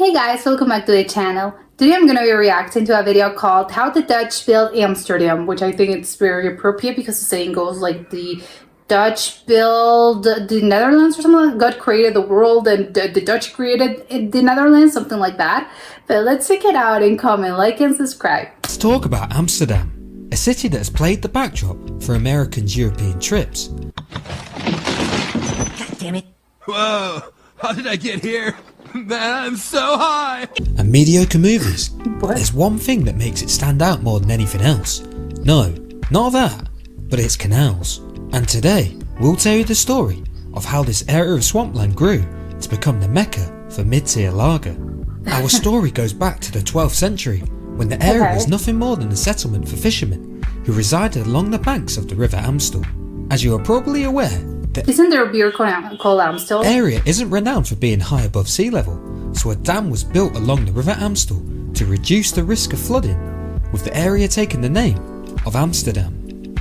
Hey guys, welcome back to the channel. Today I'm going to be reacting to a video called How the Dutch Built Amsterdam, which I think it's very appropriate because the saying goes like the Dutch build the Netherlands or something like that. God created the world and the Dutch created the Netherlands, something like that. But let's check it out and comment, like and subscribe. Let's talk about Amsterdam, a city that has played the backdrop for Americans' European trips. God damn it. Whoa, how did I get here? Man, I'm so high! And mediocre movies. What? There's one thing that makes it stand out more than anything else. No, not that, but its canals. And today, we'll tell you the story of how this area of swampland grew to become the mecca for mid-tier lager. Our story goes back to the 12th century, when the area was nothing more than a settlement for fishermen who resided along the banks of the River Amstel. As you are probably aware, Isn't there a beer called Amstel? the area isn't renowned for being high above sea level, so a dam was built along the River Amstel to reduce the risk of flooding, with the area taking the name of Amsterdam.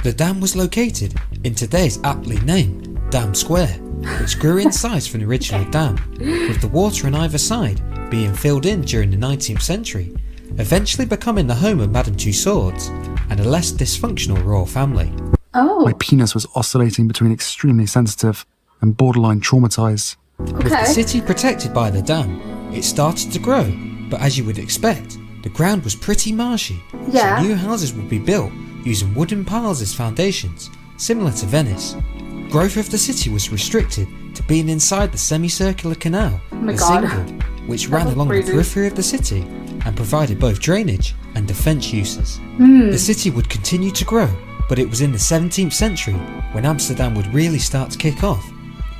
The dam was located in today's aptly named Dam Square, which grew in size from the original dam, with the water on either side being filled in during the 19th century, eventually becoming the home of Madame Tussauds and a less dysfunctional royal family. Oh, My penis was oscillating between extremely sensitive and borderline traumatized. With the okay. city protected by the dam, it started to grow, but as you would expect, the ground was pretty marshy, Yeah. so new houses would be built using wooden piles as foundations, similar to Venice. Growth of the city was restricted to being inside the semicircular canal, my the God. Zingle, which That ran was along crazy. the periphery of the city and provided both drainage and defence uses. Hmm. The city would continue to grow, but it was in the 17th century when Amsterdam would really start to kick off.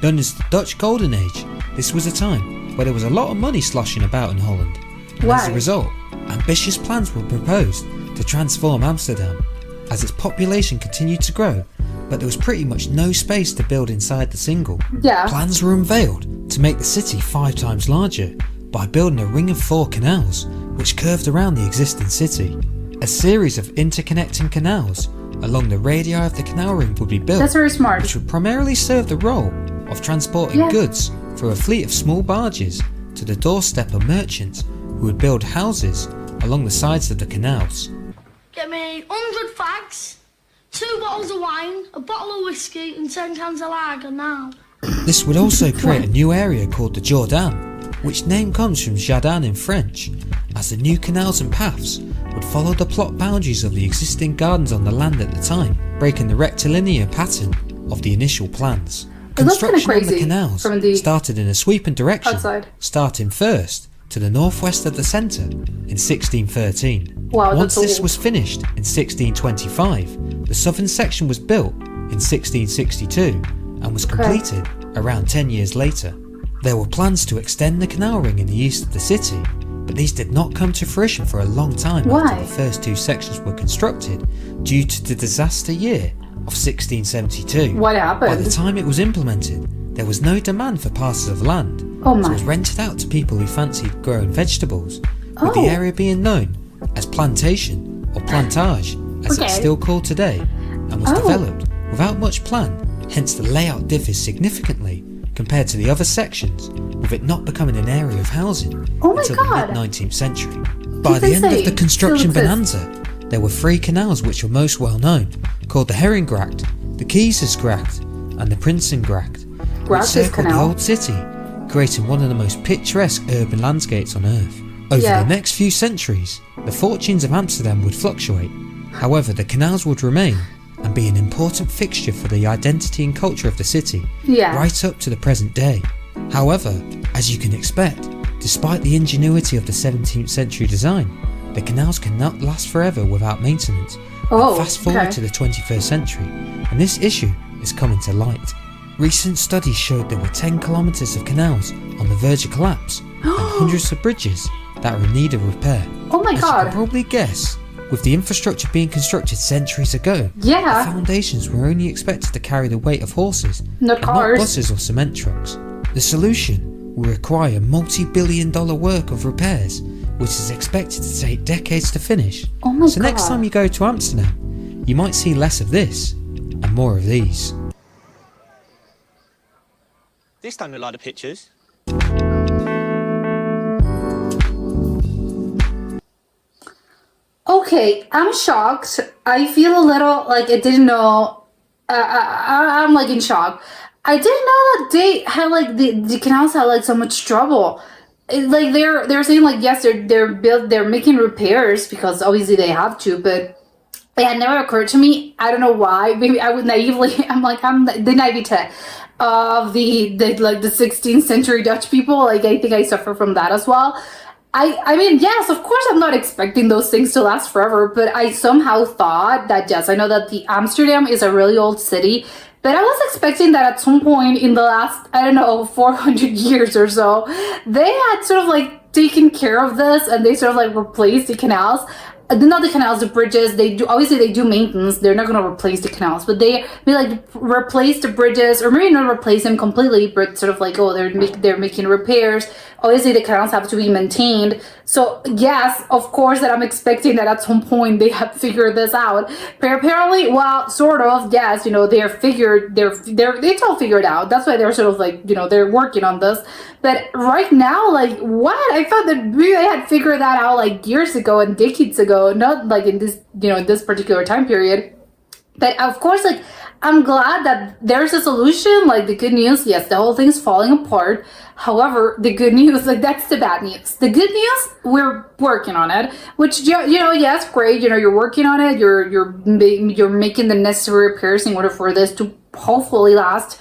Known as the Dutch Golden Age, this was a time where there was a lot of money sloshing about in Holland. And as a Why? result, ambitious plans were proposed to transform Amsterdam, as its population continued to grow, but there was pretty much no space to build inside the Zingle. Yeah. Plans were unveiled to make the city 5 times larger by building a ring of 4 canals which curved around the existing city. A series of interconnecting canals along the radii of the canal ring would be built, That's very smart. which would primarily serve the role of transporting Yeah. goods through a fleet of small barges to the doorstep of merchants who would build houses along the sides of the canals. Get me 100 fags, 2 bottles of wine, a bottle of whiskey and 10 cans of lager now. This would also create a new area called the Jardin, which name comes from jardin in French, as the new canals and paths would follow the plot boundaries of the existing gardens on the land at the time, breaking the rectilinear pattern of the initial plans. It looks kinda Construction on the crazy canals from the started in a sweeping direction, outside. starting first to the northwest of the centre in 1613. Wow, Once that's this old. was finished in 1625, the southern section was built in 1662 and was completed around 10 years later. There were plans to extend the canal ring in the east of the city, but these did not come to fruition for a long time Why? after the first 2 sections were constructed due to the disaster year of 1672. What By happened? the time it was implemented, there was no demand for parcels of land, Oh so it my. was rented out to people who fancied growing vegetables, with the Oh. area being known as plantation or plantage as Okay. it's still called today, and was Oh. developed without much plan, hence the layout differs significantly compared to the other sections, with it not becoming an area of housing Oh my until God. the mid-19th century. By That's the end of insane. the construction Still exists. bonanza, there were 3 canals which were most well known, called the Herringgracht, the Keizersgracht, and the Prinsengracht, which Gracht is circled the canal. old city, creating one of the most picturesque urban landscapes on earth. Over Yeah. the next few centuries, the fortunes of Amsterdam would fluctuate. However, the canals would remain and be an important fixture for the identity and culture of the city, Yeah. right up to the present day. However, as you can expect, despite the ingenuity of the 17th century design, the canals cannot last forever without maintenance. Oh, Fast forward okay. to the 21st century, and this issue is coming to light. Recent studies showed there were 10 kilometres of canals on the verge of collapse and hundreds of bridges that are in need of repair. Oh my As you God. can probably guess, with the infrastructure being constructed centuries ago, Yeah. the foundations were only expected to carry the weight of horses, Not and cars. not buses or cement trucks. The solution will require multi-billion-dollar work of repairs, which is expected to take decades to finish. Oh my So next God. time you go to Amsterdam, you might see less of this and more of these. This don't look like the pictures. okay, I'm shocked. I feel a little like I didn't know. I'm like in shock. I didn't know that they had like the canals had like so much trouble. Like they're saying like yes they're making repairs because obviously they have to, but it had never occurred to me. I don't know why. Maybe I would naively. I'm the naivete of the like the 16th century Dutch people. Like I think I suffer from that as well. I mean, yes, of course, I'm not expecting those things to last forever, but I somehow thought that, yes, I know that the Amsterdam is a really old city, but I was expecting that at some point in the last, I don't know, 400 years or so, they had sort of like taken care of this and they sort of like replaced the canals. Not the canals, the bridges. They do obviously they do maintenance. They're not gonna replace the canals, but they like replace the bridges, or maybe not replace them completely, but sort of like they're making repairs. Obviously, the canals have to be maintained. So yes, of course, that I'm expecting that at some point they have figured this out. But apparently, well, sort of yes, it's all figured out. That's why they're sort of like they're working on this. But right now, like what? I thought that maybe they had figured that out like years ago and decades ago, not like in this this particular time period. But of course, like I'm glad that there's a solution. Like the good news, yes, the whole thing's falling apart. However, the good news, like that's the bad news. The good news, we're working on it. Which yes, great. You're working on it. You're making the necessary repairs in order for this to hopefully last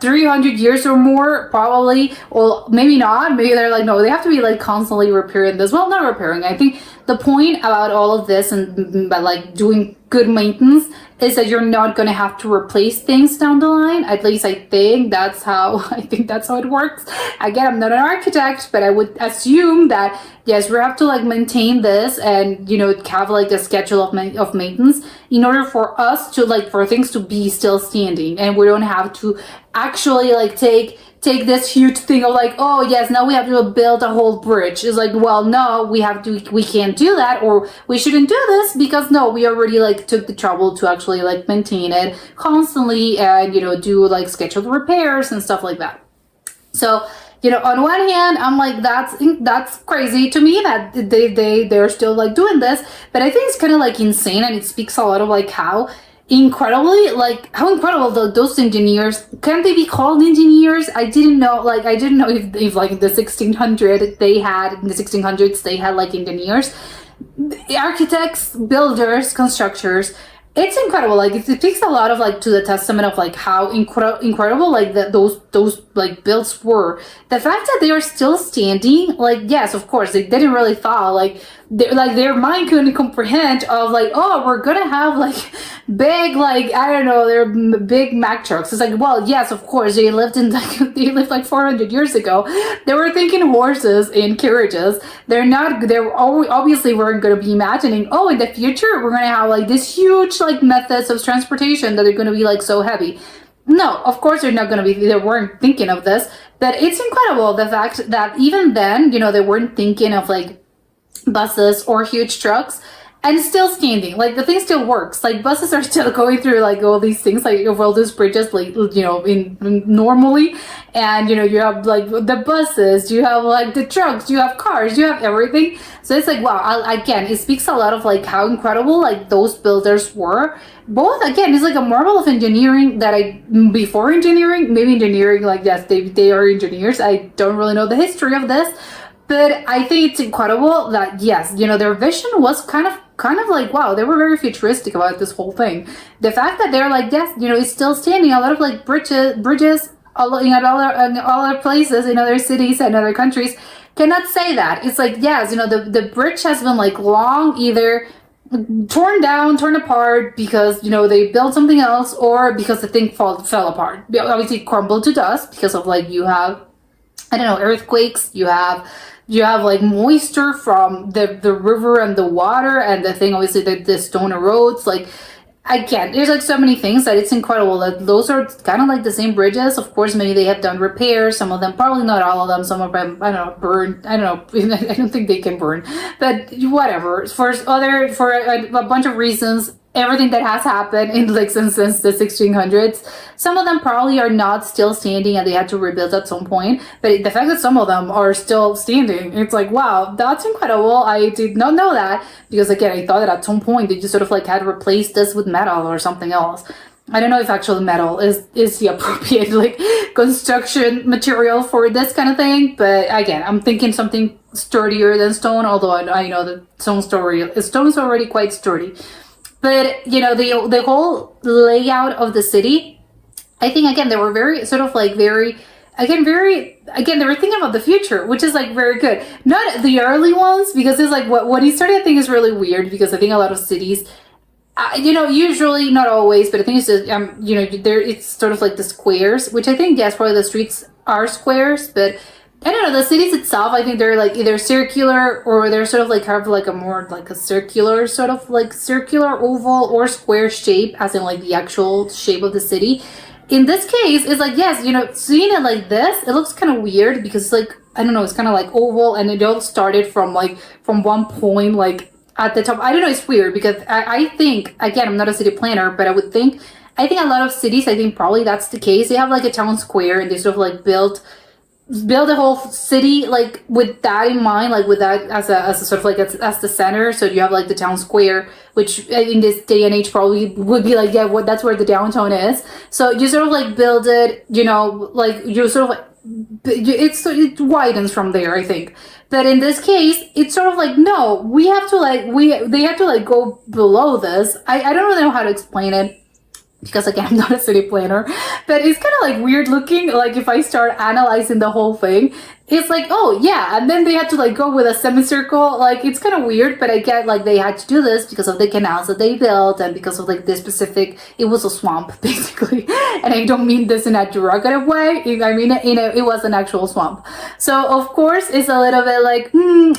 300 years or more, probably. Well, maybe not. Maybe they're like, no, they have to be like constantly repairing this. Well, not repairing. I think the point about all of this and by like doing good maintenance is that you're not going to have to replace things down the line. At least I think that's how it works. Again, I'm not an architect, but I would assume that yes, we have to like maintain this and have like a schedule of maintenance in order for us to like for things to be still standing, and we don't have to actually like take this huge thing of like, oh yes, now we have to build a whole bridge. It's like, well, no, we can't do that, or we shouldn't do this because no, we already like took the trouble to actually like maintain it constantly and do like scheduled repairs and stuff like that. So on one hand, I'm like, that's crazy to me that they're still like doing this, but I think it's kind of like insane, and it speaks a lot of like how incredible those engineers, can they be called engineers? I didn't know if like in the 1600s they had like engineers, architects, builders, constructors. It's incredible. Like it speaks a lot of like to the testament of like how incredible like those like builds were. The fact that they are still standing, like yes, of course they didn't really thought like their mind couldn't comprehend of like, oh, we're gonna have like big like I don't know, they're big Mack trucks. It's like, well, yes, of course they lived like 400 years ago. They were thinking horses and carriages. They obviously weren't gonna be imagining, oh, in the future we're gonna have like this huge like methods of transportation that are gonna be like so heavy. No, of course they weren't thinking of this, but it's incredible the fact that even then, they weren't thinking of like buses or huge trucks, and still standing. Like the thing still works. Like buses are still going through like all these things, like all those bridges, like in normally, and you have like the buses, you have like the trucks, you have cars, you have everything. So it's like, wow, again, it speaks a lot of like how incredible like those builders were. Both, again, it's like a marvel of engineering that before engineering, maybe engineering, like yes, they are engineers. I don't really know the history of this, but I think it's incredible that yes, their vision was kind of like, wow, they were very futuristic about this whole thing. The fact that they're like, yes, it's still standing. A lot of like bridges in other places, in other cities and other countries cannot say that. It's like, yes, the bridge has been like long either torn down, torn apart because they built something else, or because the thing fell apart. Obviously crumbled to dust because of like you have, I don't know, earthquakes, you have like moisture from the river and the water, and the thing, obviously the stone erodes. Like again, there's like so many things that it's incredible that those are kind of like the same bridges. Of course, maybe they have done repairs, some of them, probably not all of them, some of them, I don't know, burned, I don't know, I don't think they can burn, but whatever, for a bunch of reasons, everything that has happened in like since the 1600s. Some of them probably are not still standing and they had to rebuild at some point, but the fact that some of them are still standing, it's like, wow, that's incredible. I did not know that, because again, I thought that at some point they just sort of like had replaced this with metal or something else. I don't know if actually metal is the appropriate like construction material for this kind of thing, but again, I'm thinking something sturdier than stone, although I know that stone's already quite sturdy. But you know, the whole layout of the city, I think again they were very sort of like they were thinking about the future, which is like very good. Not the early ones, because it's like what he started, I think, is really weird, because I think a lot of cities, you know, usually, not always, but I think it's just, you know, there, it's sort of like the squares, which I think, yes, probably the streets are squares, but I don't know, the cities itself, I think they're like either circular, or they're sort of like have like a more like a circular, sort of like circular, oval, or square shape, as in like the actual shape of the city. In this case, it's like, yes, you know, seeing it like this, it looks kind of weird, because it's like, I don't know, it's kind of like oval, and it all started from one point, like, at the top. I don't know, it's weird, because I think, again, I'm not a city planner, but I think a lot of cities, I think probably that's the case. They have like a town square, and they sort of like build a whole city like with that in mind, like with that as a sort of like as the center. So you have like the town square, which in this day and age probably would be like, yeah, that's where the downtown is. So you sort of like build it, you know, like you sort of like, it widens from there, I think. But in this case, it's sort of like, no, we have to like, they have to like go below this. I don't really know how to explain it, because again, I'm not a city planner, but it's kind of like weird looking. Like if I start analyzing the whole thing, it's like, oh yeah, and then they had to like go with a semicircle. Like it's kind of weird, but I get like they had to do this because of the canals that they built, and because of like this specific, it was a swamp basically. And I don't mean this in a derogative way. I mean, it was an actual swamp. So of course it's a little bit like,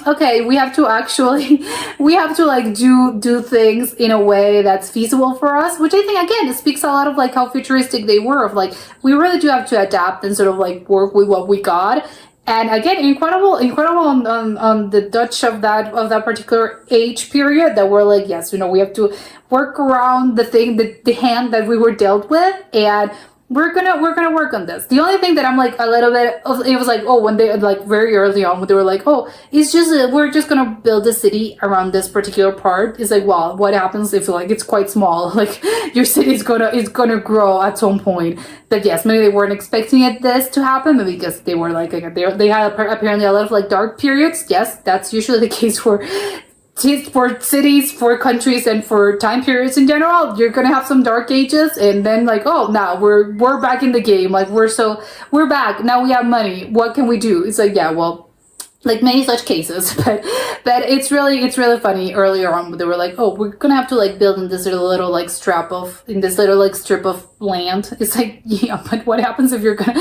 okay, we have to like do things in a way that's feasible for us, which I think again, it speaks a lot of like how futuristic they were, of like, we really do have to adapt and sort of like work with what we got. And again, incredible on the Dutch of that particular age period, that were like, yes, you know, we have to work around the hand that we were dealt with, and we're gonna work on this. The only thing that I'm like a little bit of, it was like, oh, when they like very early on, when they were like, oh, it's just we're just gonna build a city around this particular part. It's like, well, what happens if like it's quite small? Like your city is gonna grow at some point. But yes, maybe they weren't expecting this to happen, maybe because they were like they had apparently a lot of like dark periods. Yes, that's usually the case for cities, for countries, and for time periods in general. You're gonna have some dark ages, and then like, oh, now we're back in the game. Like we're back now. We have money. What can we do? It's like, yeah, well, like many such cases, but it's really funny. Earlier on, they were like, oh, we're gonna have to like build in this little like strip of land. It's like, yeah, but what happens if you're gonna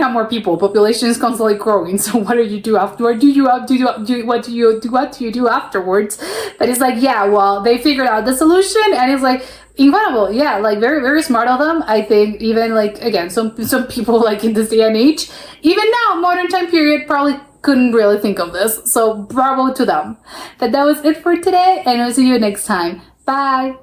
have more people? Population is constantly growing. So what do you do after? What do you do afterwards? But it's like, yeah, well, they figured out the solution, and it's like incredible. Yeah, like very, very smart of them. I think even like, again, some people like in this day and age, even now, modern time period, probably couldn't really think of this. So bravo to them. But that was it for today, and I'll see you next time. Bye.